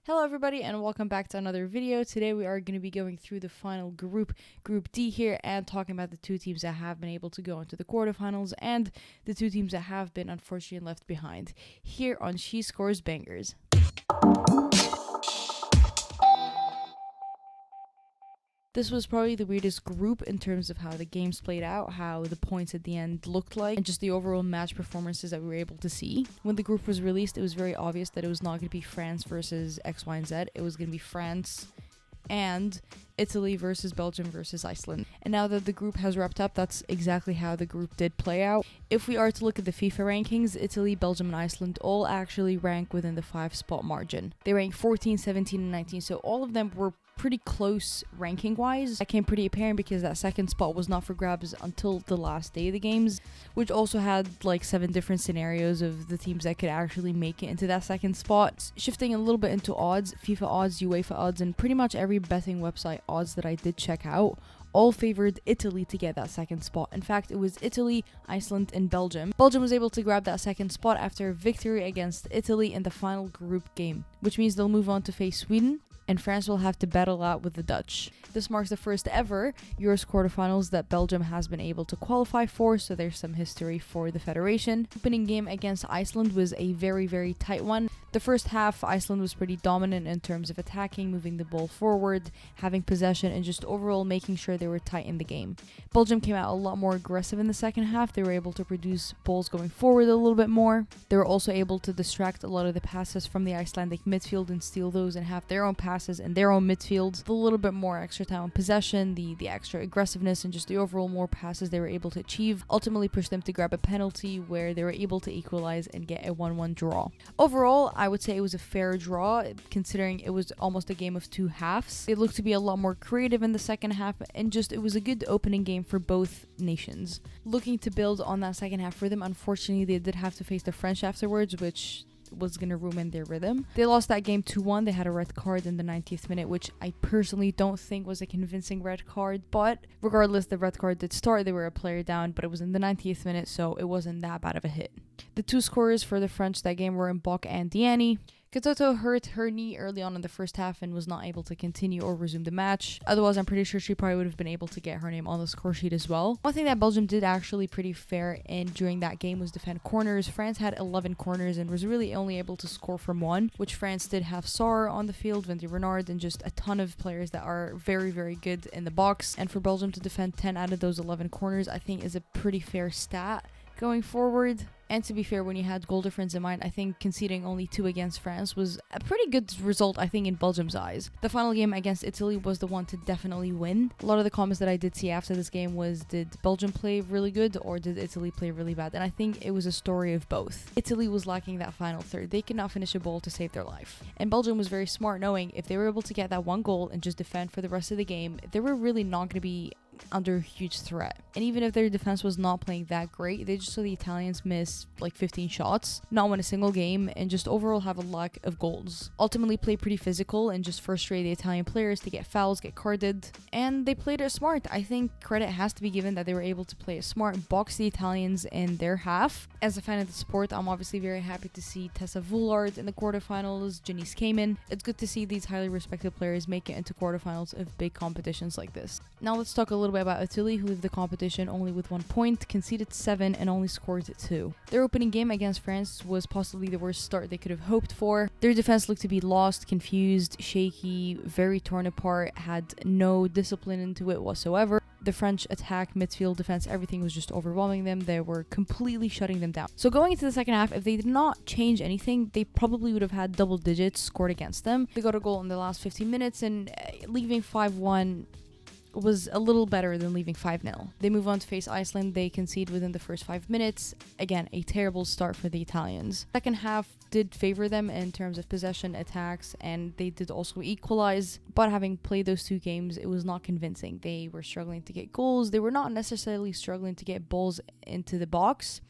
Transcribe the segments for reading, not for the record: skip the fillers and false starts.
Hello everybody and welcome back to another video. Today we are going to be going through the final group D here, and talking about the two teams that have been able to go into the quarterfinals and the two teams that have been unfortunately left behind here on She Scores Bangers. This was probably the weirdest group in terms of how the games played out, how the points at the end looked like, and just the overall match performances that we were able to see. When the group was released, it was very obvious that it was not going to be France versus X, Y, and Z. It was going to be France and Italy versus Belgium versus Iceland. And now that the group has wrapped up, that's exactly how the group did play out. If we are to look at the FIFA rankings, Italy, Belgium, and Iceland all actually rank within the 5-spot margin. They rank 14, 17, and 19, so all of them were pretty close ranking wise. That came pretty apparent because that second spot was not for grabs until the last day of the games, which also had like 7 different scenarios of the teams that could actually make it into that second spot. Shifting a little bit into odds, FIFA odds, UEFA odds, and pretty much every betting website odds that I did check out all favored Italy to get that second spot. In fact, it was Italy, Iceland, and Belgium. Belgium was able to grab that second spot after a victory against Italy in the final group game, which means they'll move on to face Sweden, and France will have to battle out with the Dutch. This marks the first ever Euros quarterfinals that Belgium has been able to qualify for, so there's some history for the federation. Opening game against Iceland was a very, very tight one. The first half, Iceland was pretty dominant in terms of attacking, moving the ball forward, having possession, and just overall making sure they were tight in the game. Belgium came out a lot more aggressive in the second half. They were able to produce balls going forward a little bit more. They were also able to distract a lot of the passes from the Icelandic midfield and steal those and have their own passes in their own midfield. A little bit more extra time on possession, the extra aggressiveness, and just the overall more passes they were able to achieve ultimately pushed them to grab a penalty where they were able to equalize and get a 1-1 draw. Overall, I would say it was a fair draw, considering it was almost a game of two halves. It looked to be a lot more creative in the second half, and just it was a good opening game for both nations. Looking to build on that second half for them, unfortunately they did have to face the French afterwards, which was going to ruin their rhythm. They lost that game 2-1. They had a red card in the 90th minute, which I personally don't think was a convincing red card, but regardless, the red card did start. They were a player down, but it was in the 90th minute, so it wasn't that bad of a hit. The two scorers for the French that game were Mbok and Diani. Katoto hurt her knee early on in the first half and was not able to continue or resume the match. Otherwise, I'm pretty sure she probably would have been able to get her name on the score sheet as well. One thing that Belgium did actually pretty fair in during that game was defend corners. France had 11 corners and was really only able to score from one, which France did have Sarr on the field, Wendy Renard, and just a ton of players that are very, very good in the box. And for Belgium to defend 10 out of those 11 corners, I think is a pretty fair stat going forward. And to be fair, when you had goal difference in mind, I think conceding only 2 against France was a pretty good result, I think, in Belgium's eyes. The final game against Italy was the one to definitely win. A lot of the comments that I did see after this game was, did Belgium play really good or did Italy play really bad? And I think it was a story of both. Italy was lacking that final third. They could not finish a ball to save their life. And Belgium was very smart, knowing if they were able to get that one goal and just defend for the rest of the game, they were really not going to be under huge threat. And even if their defense was not playing that great, they just saw the Italians miss like 15 shots, not win a single game, and just overall have a lack of goals. Ultimately play pretty physical and just frustrate the Italian players to get fouls, get carded, and they played it smart. I think credit has to be given that they were able to play it smart, box the Italians in their half. As a fan of the sport, I'm obviously very happy to see Tessa Voulard in the quarterfinals, Janice Cayman. It's good to see these highly respected players make it into quarterfinals of big competitions like this. Now let's talk a little bit about Italy, who left the competition only with 1 point, conceded 7, and only scored 2. Their opening game against France was possibly the worst start they could have hoped for. Their defense looked to be lost, confused, shaky, very torn apart, had no discipline into it whatsoever. The French attack, midfield, defense, everything was just overwhelming them. They were completely shutting them down. So going into the second half, if they did not change anything, they probably would have had double digits scored against them. They got a goal in the last 15 minutes, and leaving 5-1 was a little better than leaving 5-0. They move on to face Iceland. They concede within the first 5 minutes. Again, a terrible start for the Italians. Second half did favor them in terms of possession, attacks, and they did also equalize. But having played those 2 games, it was not convincing. They were struggling to get goals. They were not necessarily struggling to get balls into the box,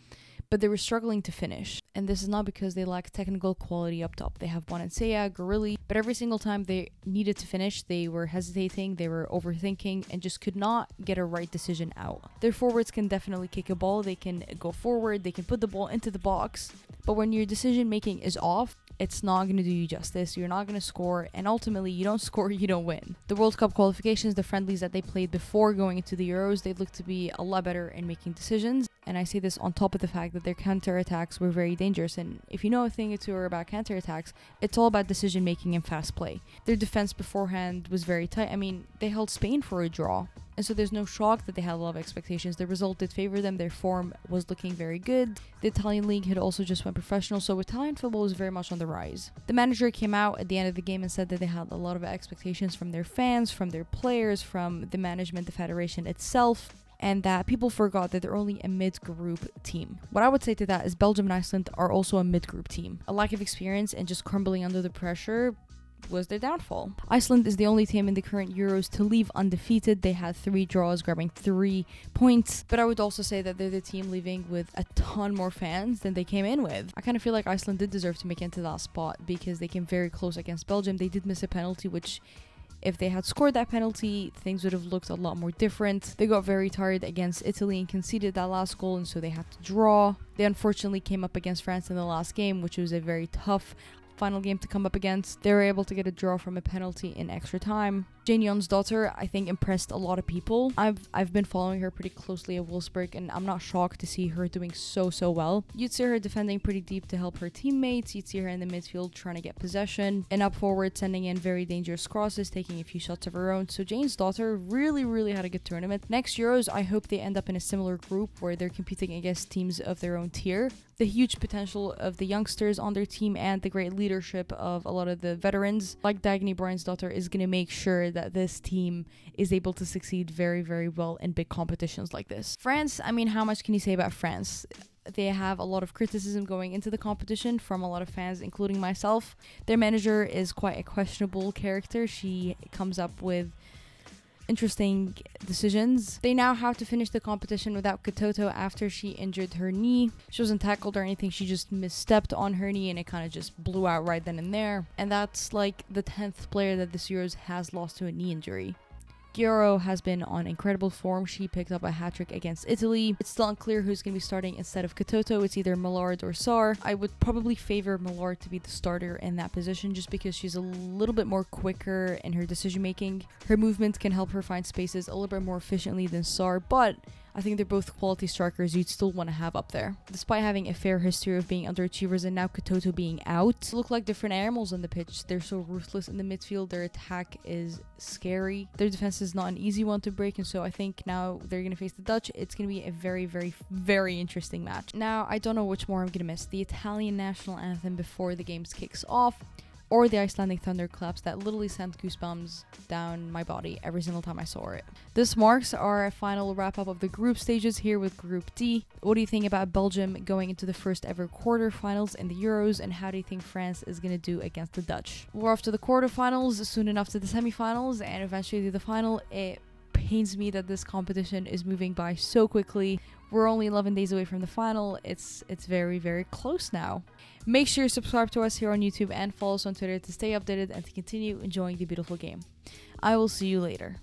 but they were struggling to finish. And this is not because they lack technical quality up top. They have Bonansea, Gorilli, but every single time they needed to finish, they were hesitating, they were overthinking, and just could not get a right decision out. Their forwards can definitely kick a ball, they can go forward, they can put the ball into the box, But when your decision making is off, it's not going to do you justice. You're not going to score, and ultimately you don't score, you don't win. The World Cup qualifications, the friendlies that they played before going into the Euros, they looked to be a lot better in making decisions. And I say this on top of the fact that their counterattacks were very dangerous. And if you know a thing or two about counterattacks, it's all about decision making and fast play. Their defense beforehand was very tight. I mean, they held Spain for a draw. And so there's no shock that they had a lot of expectations. The result did favor them. Their form was looking very good. The Italian league had also just went professional, so Italian football was very much on the rise. The manager came out at the end of the game and said that they had a lot of expectations from their fans, from their players, from the management, the federation itself, and that people forgot that they're only a mid-group team. What I would say to that is Belgium and Iceland are also a mid-group team. A lack of experience and just crumbling under the pressure was their downfall. Iceland is the only team in the current Euros to leave undefeated. They had 3 draws, grabbing 3 points. But I would also say that they're the team leaving with a ton more fans than they came in with. I kind of feel like Iceland did deserve to make it into that spot because they came very close against Belgium. They did miss a penalty, which if they had scored that penalty, things would have looked a lot more different. They got very tired against Italy and conceded that last goal, and so they had to draw. They unfortunately came up against France in the last game, which was a very tough final game to come up against. They were able to get a draw from a penalty in extra time. Jane Jon's daughter, I think, impressed a lot of people. I've been following her pretty closely at Wolfsburg, and I'm not shocked to see her doing so well. You'd see her defending pretty deep to help her teammates. You'd see her in the midfield trying to get possession, and up forward sending in very dangerous crosses, taking a few shots of her own. So Jane's daughter really had a good tournament. Next Euros, I hope they end up in a similar group where they're competing against teams of their own tier. The huge potential of the youngsters on their team and the great leadership of a lot of the veterans like Dagny Bryan's daughter is going to make sure that this team is able to succeed very well in big competitions like this. France, I mean, how much can you say about France? They have a lot of criticism going into the competition from a lot of fans, including myself. Their manager is quite a questionable character. She comes up with interesting decisions. They now have to finish the competition without Katoto after she injured her knee. She wasn't tackled or anything, she just misstepped on her knee and it kind of just blew out right then and there. And that's like the 10th player that this Euros has lost to a knee injury. WEURO has been on incredible form. She picked up a hat-trick against Italy. It's still unclear who's going to be starting instead of Katoto. It's either Millard or Sarr. I would probably favor Millard to be the starter in that position just because she's a little bit more quicker in her decision-making. Her movement can help her find spaces a little bit more efficiently than Sarr, but I think they're both quality strikers you'd still want to have up there. Despite having a fair history of being underachievers and now Katoto being out, they look like different animals on the pitch. They're so ruthless in the midfield. Their attack is scary. Their defense is not an easy one to break, and so I think now they're going to face the Dutch. It's going to be a very interesting match. Now, I don't know which more I'm going to miss. The Italian national anthem before the games kicks off, or the Icelandic thunderclaps that literally sent goosebumps down my body every single time I saw it. This marks our final wrap-up of the group stages here with Group D. What do you think about Belgium going into the first ever quarterfinals in the Euros, and how do you think France is going to do against the Dutch? We're off to the quarterfinals, soon enough to the semifinals, and eventually to the final. It pains me that this competition is moving by so quickly. We're only 11 days away from the final. It's very close now. Make sure you subscribe to us here on YouTube and follow us on Twitter to stay updated and to continue enjoying the beautiful game. I will see you later.